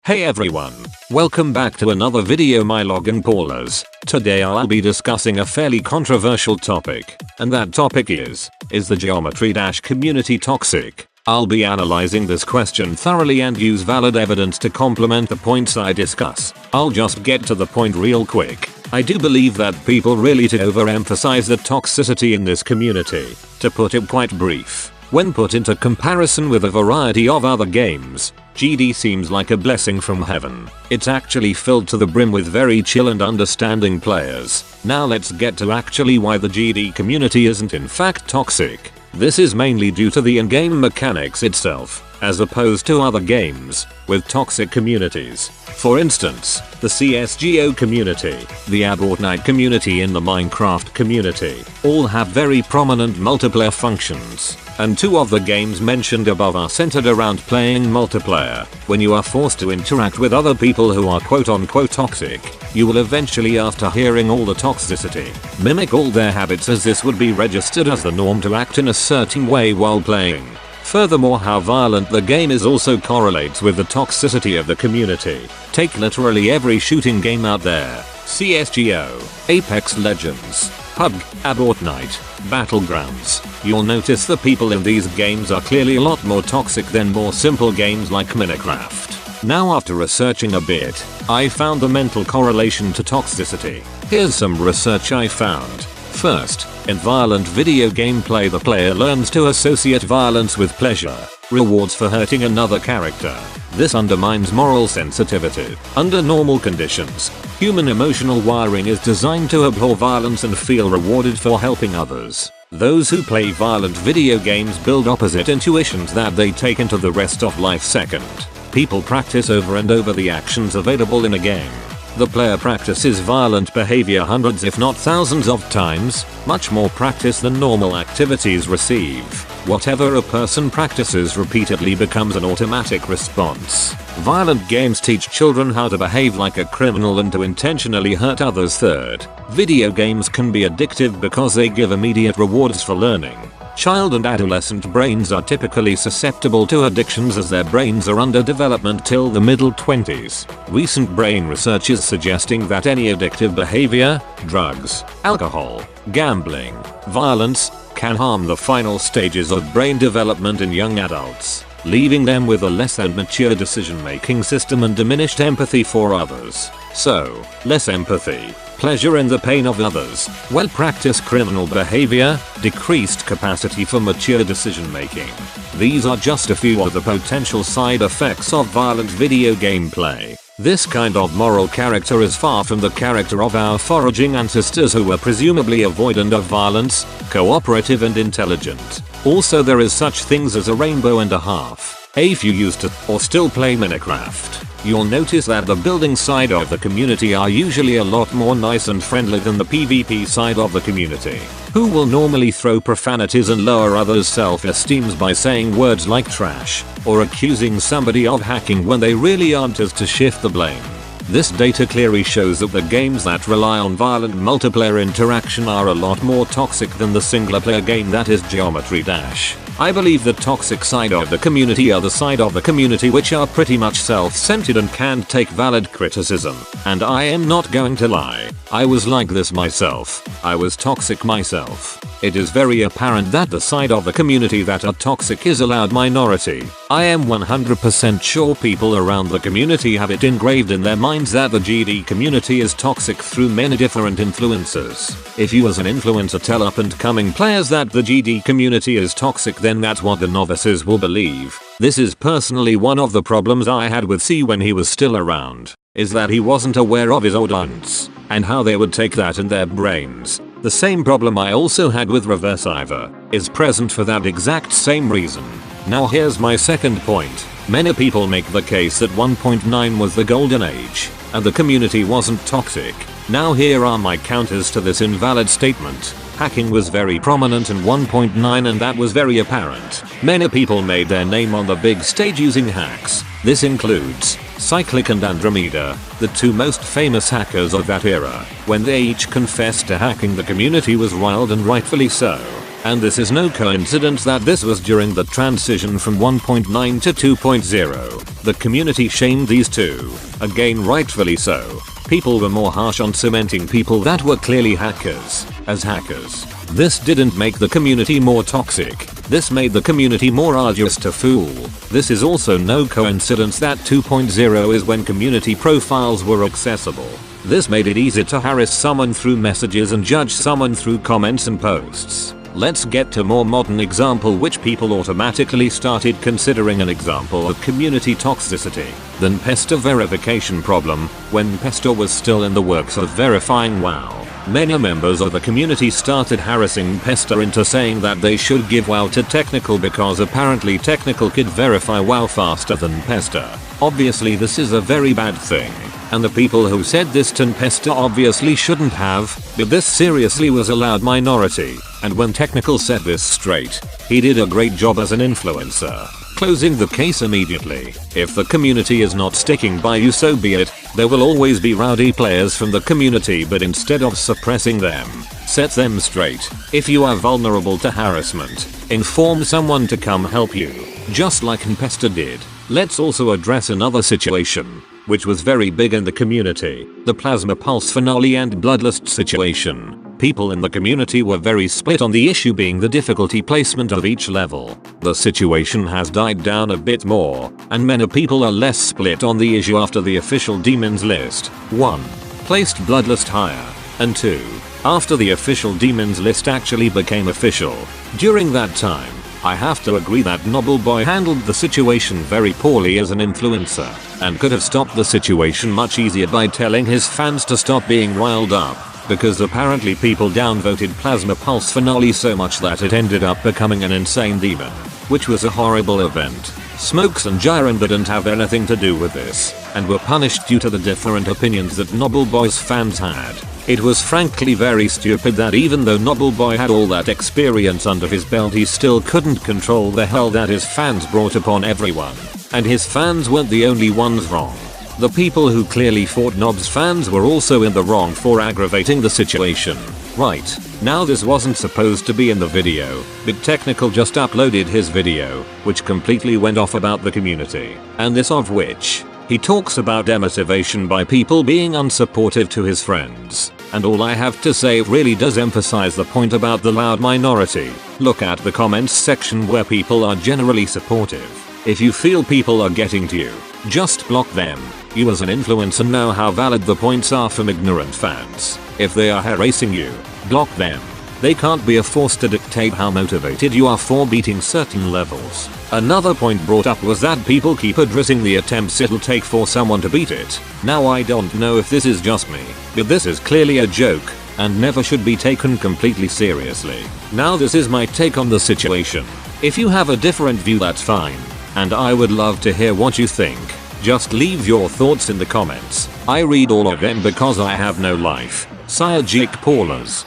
Hey everyone, welcome back to another video my login callers. Today I'll be discussing a fairly controversial topic, and that topic is the Geometry Dash community toxic? I'll be analyzing this question thoroughly and use valid evidence to complement the points I discuss. I'll just get to the point real quick. I do believe that people really to overemphasize the toxicity in this community. To put it quite brief, when put into comparison with a variety of other games, GD seems like a blessing from heaven. It's actually filled to the brim with very chill and understanding players. Now let's get to actually why the GD community isn't in fact toxic. This is mainly due to the in-game mechanics itself, as opposed to other games with toxic communities. For instance, the CSGO community, the Abort Night community and the Minecraft community all have very prominent multiplayer functions, and two of the games mentioned above are centered around playing multiplayer. When you are forced to interact with other people who are quote unquote toxic, you will eventually, after hearing all the toxicity, mimic all their habits, as this would be registered as the norm to act in a certain way while playing. Furthermore, how violent the game is also correlates with the toxicity of the community. Take literally every shooting game out there: CSGO, Apex Legends, PUBG, Abort Night, Battlegrounds. You'll notice the people in these games are clearly a lot more toxic than more simple games like Minecraft. Now, after researching a bit, I found the mental correlation to toxicity. Here's some research I found. First, in violent video gameplay, the player learns to associate violence with pleasure, rewards for hurting another character. This undermines moral sensitivity. Under normal conditions, human emotional wiring is designed to abhor violence and feel rewarded for helping others. Those who play violent video games build opposite intuitions that they take into the rest of life. Second, people practice over and over the actions available in a game. The player practices violent behavior hundreds if not thousands of times, much more practice than normal activities receive. Whatever a person practices repeatedly becomes an automatic response. Violent games teach children how to behave like a criminal and to intentionally hurt others. Third, video games can be addictive because they give immediate rewards for learning. Child and adolescent brains are typically susceptible to addictions as their brains are under development till the middle 20s. Recent brain research is suggesting that any addictive behavior, drugs, alcohol, gambling, violence, can harm the final stages of brain development in young adults, leaving them with a less than mature decision-making system and diminished empathy for others. So, less empathy, pleasure in the pain of others, well-practiced criminal behavior, decreased capacity for mature decision-making. These are just a few of the potential side effects of violent video gameplay. This kind of moral character is far from the character of our foraging ancestors, who were presumably avoidant of violence, cooperative and intelligent. Also, there is such things as a rainbow and a half. If you used to or still play Minecraft, you'll notice that the building side of the community are usually a lot more nice and friendly than the PvP side of the community, who will normally throw profanities and lower others' self-esteems by saying words like trash, or accusing somebody of hacking when they really aren't, as to shift the blame. This data clearly shows that the games that rely on violent multiplayer interaction are a lot more toxic than the single player game that is Geometry Dash. I believe the toxic side of the community are the side of the community which are pretty much self-centered and can't take valid criticism. And I am not going to lie, I was like this myself. I was toxic myself. It is very apparent that the side of the community that are toxic is a loud minority. I am 100% sure people around the community have it engraved in their minds that the GD community is toxic through many different influences. If you as an influencer tell up and coming players that the GD community is toxic, then that's what the novices will believe. This is personally one of the problems I had with C when he was still around, is that he wasn't aware of his audience and how they would take that in their brains. The same problem I also had with Reverse Ivor is present for that exact same reason. Now here's my second point. Many people make the case that 1.9 was the golden age and the community wasn't toxic. Now here are my counters to this invalid statement. Hacking was very prominent in 1.9 and that was very apparent. Many people made their name on the big stage using hacks. This includes Cyclic and Andromeda, the two most famous hackers of that era. When they each confessed to hacking, the community was riled, and rightfully so. And this is no coincidence that this was during the transition from 1.9 to 2.0. The community shamed these two. Again, rightfully so. People were more harsh on cementing people that were clearly hackers as hackers. This didn't make the community more toxic. This made the community more arduous to fool. This is also no coincidence that 2.0 is when community profiles were accessible. This made it easy to harass someone through messages and judge someone through comments and posts. Let's get to more modern example which people automatically started considering an example of community toxicity. The Pester verification problem. When Pester was still in the works of verifying WoW, many members of the community started harassing Pester into saying that they should give WoW to Technical because apparently Technical could verify WoW faster than Pester. Obviously this is a very bad thing, and the people who said this to Pester obviously shouldn't have, but this seriously was a loud minority, and when Technical set this straight, he did a great job as an influencer, closing the case immediately. If the community is not sticking by you, so be it. There will always be rowdy players from the community, but instead of suppressing them, set them straight. If you are vulnerable to harassment, inform someone to come help you, just like Pester did. Let's also address another situation, which was very big in the community, the Plasma Pulse finale and Bloodlust situation. People in the community were very split on the issue being the difficulty placement of each level. The situation has died down a bit more, and many people are less split on the issue after the official demons list 1. Placed Bloodlust higher, and 2. After the official demons list actually became official. During that time, I have to agree that Nobbleboy handled the situation very poorly as an influencer, and could have stopped the situation much easier by telling his fans to stop being riled up, because apparently people downvoted Plasma Pulse finale so much that it ended up becoming an insane demon, which was a horrible event. Smokes and Jiren didn't have anything to do with this, and were punished due to the different opinions that Nobbleboy's fans had. It was frankly very stupid that even though Nobbleboy had all that experience under his belt, he still couldn't control the hell that his fans brought upon everyone. And his fans weren't the only ones wrong. The people who clearly fought Nob's fans were also in the wrong for aggravating the situation. Right, now this wasn't supposed to be in the video, but Technical just uploaded his video, which completely went off about the community, and this of which he talks about demotivation by people being unsupportive to his friends. And all I have to say really does emphasize the point about the loud minority. Look at the comments section where people are generally supportive. If you feel people are getting to you, just block them. You as an influencer know how valid the points are from ignorant fans. If they are harassing you, block them. They can't be a force to dictate how motivated you are for beating certain levels. Another point brought up was that people keep addressing the attempts it'll take for someone to beat it. Now I don't know if this is just me, but this is clearly a joke, and never should be taken completely seriously. Now this is my take on the situation. If you have a different view, that's fine, and I would love to hear what you think. Just leave your thoughts in the comments. I read all of them because I have no life. Sayajik Paulers.